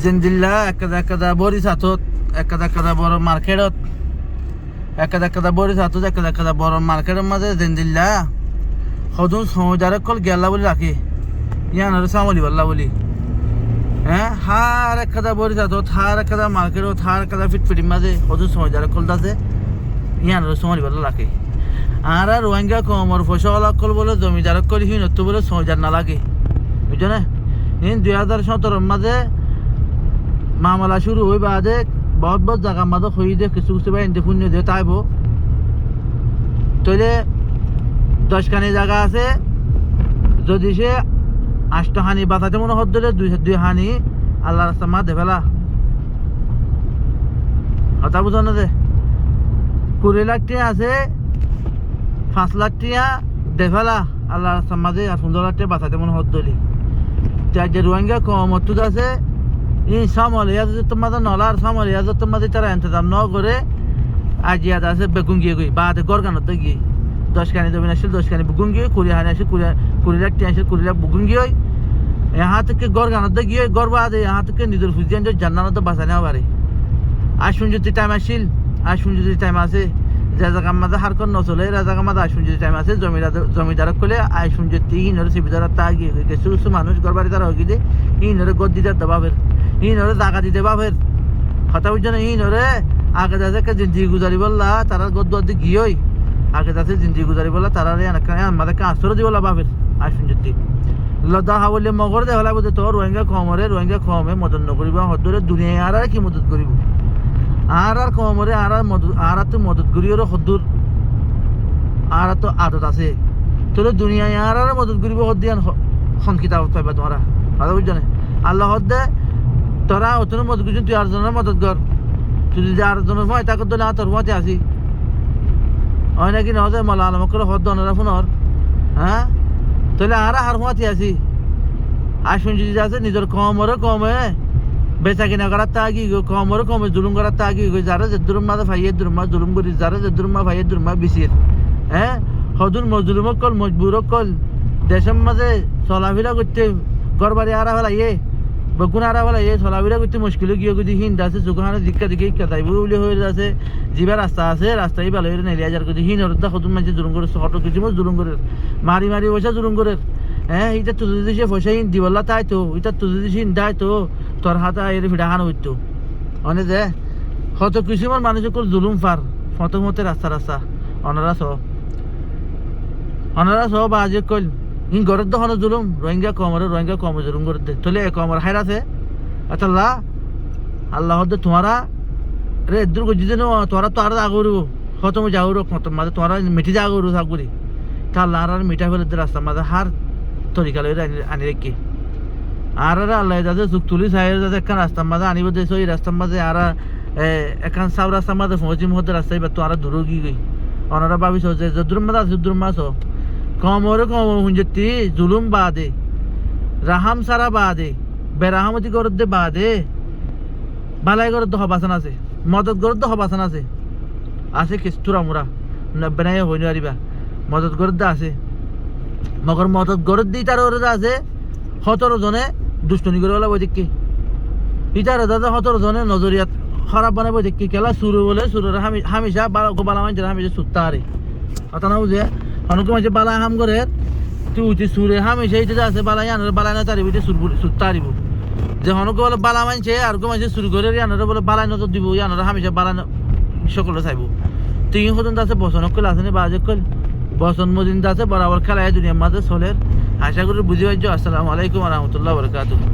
জেনজিল্লা একটা বড়ি সাথত একটা বড় মার্কেটত একটা বড়ি সাথত একটা বড় মার্কেটের মাঝে জেনজিল্লা সদুন সমুদারে কল গেলা বলে রাখি ইয়ান আর সামলি বললা বলি হ্যাঁ হার একটা বড়ি সাথত হার একটা মার্কেটত হার একটা ফিটফিটির মাঝে সদুন সমুদারে কল দাসে ইয়ান আর সামলি বললা রাখি আর রোহিঙ্গা কমর ফসল কল বলে জমিদার কল হিনত্ব বলে সমুদার না লাগে বুঝছো না 2017 মাঝে মামলা শুরু হই বাদে বহুত জায়গা মাঝে হই দে কিছু বা এনতে পুণ্য দিয়ে তাইব তৈলে 10খানি জায়গা আছে যদি সে 8 হানি বাঁচাতে মনে হত ধরে 2 হানি আল্লাহ রাস্তা মা দেবেলা কথা বুঝো না যে 20 লাখ টাকা আছে 5 লাখ টাকা দেবেলা আল্লাহ রাস্তা মাঝে আর 15 লাখ টাকা বাঁচাতে মনে হত ধরে যে রোহিঙ্গা কমত আছে এই সামল ইয়াজ তোমাদের নলার সামল ইয়াজ তোমাদের তারা ইন্তজাম ন করে আজিয়াদ আছে বেগুন গিয়ে গই বাদে গরগানত গিয়ে 10খানি জমি আসলে 10খানি বেগুন গিয়ে 20 হানি আসে 20 লাখ টাকা আসে 20 লাখ বেগুন গিয়ে यहाँ থেকে গরগানত গিয়ে গর বাদে यहाँ থেকে নিজের ফুজিয়ান জান্নাত বাঁচানো পারে আসুন যদি টাইম আসিল আসুন যদি টাইম আছে রাজা মাঝে হার কর নচলে রাজা মাঝে আসুন যদি টাইম আছে জমিদার কলে আসুন যদি ইনরে সুবিধার তা গিয়ে কিছু কিছু মানুষ ঘর বাড়ি তারা হয়ে গিয়ে ইনরে গদ দিতে দেবাবের ইনরে জাগা দিতে বাবের কথা বুঝছো না ইনরে আগে যাচ্ছে জিন্দিগি গুজারি বললা তারা গদ দি গিয়েই আগে যাচ্ছে জিন্দিগি গুজারি বললা তারা আমাদের কাঁচর দিবলা বাবের আসুন যদি লদা হাবলে মগর দেহলা বুঝে তো রোহিঙ্গা কমে মদত নকরিব হদরে দুনিয়ায় আর কি মদত করিব আর কমরে আর তো মদত করি ওর হদ্দুর আর তো আদত আছে তোর দুনিয়ায় আর মদত করিব হদ্দিয়ান সংকিতা পাইবা তোমরা কথা বুঝছো না আল্লাহ হদ্দে তোরা অতন মদত করছিস তুই আরেকজনের মদত কর তুই যদি আরেকজনের ভয় তাকে দিলে তোর ভয়তে আসি হয় নাকি নজে মালা আলম করে হদ্দ অনারা ফোনর হ্যাঁ তাহলে আর হার ভয়তে আসি আর শুনছি যে আছে নিজের কমে বেচা কিনা করার তা আগি কমে জুলুম করার তা আগি যারা যে দুরুম মাঝে ভাইয়ের দুরুমা জুলুম করি যারা যে দুরুমা ভাইয়ের দুরুমা বিচির হ্যাঁ হদুর মজলুম কল মজবুর কল দেশের মাঝে চলাফেরা করতে ঘর বাড়ি আরা ফেলাইয়ে বকুন আরা ফেলাইয়ে চলাফেরা করতে মুশকিল গিয়ে যদি হিন্দ আছে চোখানে দীক্ষা দিকে যাইব বলে হয়ে যাচ্ছে যিবা রাস্তা আছে রাস্তায় ভালো হয়ে নেলিয়া যার করছে হিন হরদা হদুর মাঝে জুলুম করে হটো কিছু জুলুম করে মারি পয়সা জুলুম করে হ্যাঁ এটা তুই যদি সে পয়সা হিন দিবল্লা তাই তো এটা তুই যদি হিন দেয় তো তোর হাতে এর ভিড়া হান হইতো অনে যে হত কিছুমান মানুষের কোল জুলুম ফার মতে রাস্তা অনারা সহ বা আজ কল ইন ঘরের দোকানে জুলুম রোহিঙ্গা কমে জুলুম করে দে তোলে কমর হাইর আছে আচ্ছা আল্লাহ দে তোমারা রে দূর করছি যে তোরা তো আর আগরু হত মু যাও রোক মত মাঝে তোরা মিঠি যা আগরু সাগুরি তা আল্লাহ আর মিঠা ফেলে দে রাস্তা মাঝে হার তরিকা লই আনি রেখে আর আল্লাহ যাতে চুক তুলি চাই যাতে একখান রাস্তার মাঝে আনিব দিয়েছ এই রাস্তার মাঝে আর একখান চাউ রাস্তার মাঝে পৌঁছি মুহূর্তে রাস্তায় বা তো আর দূর গিয়ে গই ওনারা ভাবিস যে যদুর মাঝে আছে যদুর মাছ কমরে কম হুঞ্জতি জুলুম বাদে রাহাম সারা বাদে বেরাহামতি গরদ দে বাদে বালাই গরদ হবাসান আছে মদত গরদ হবাসান আছে কিস্তুরা মুরা বেনাই হইনি পারিবা মদত গরদ আছে মগর মদত গরদ দি তার ওরা আছে 17 জনে দুষ্টনি করে বলে বই দেখি ইটার দাদা 17 জনে নজরিয়াত খারাপ বানাবো দেখি খেলা শুরু বলে শুরু হামেশা বালা মানছে হামেশা সুত্তা আরে কথা না বুঝে অনেক মাঝে বালা হাম করে তুই সুরে হামেশা এইটা আছে বালাই আনার বালাই না তারিব সুত্তা আরিব যে অনেক বলে বালা মানছে আর মাঝে শুরু করে আনারা বলে বালাই নজর দিব আনারা হামেশা বালা সকলে চাইব তুই পর্যন্ত আছে বসন কল আছে না বাজে কল বসন মদিন আছে বরাবর খেলায় দুনিয়ার মাঝে চলের আশা করি বুঝি পাইছো। আসসালামু আলাইকুম ওয়া রাহমাতুল্লাহি ওয়া বারাকাতুহু।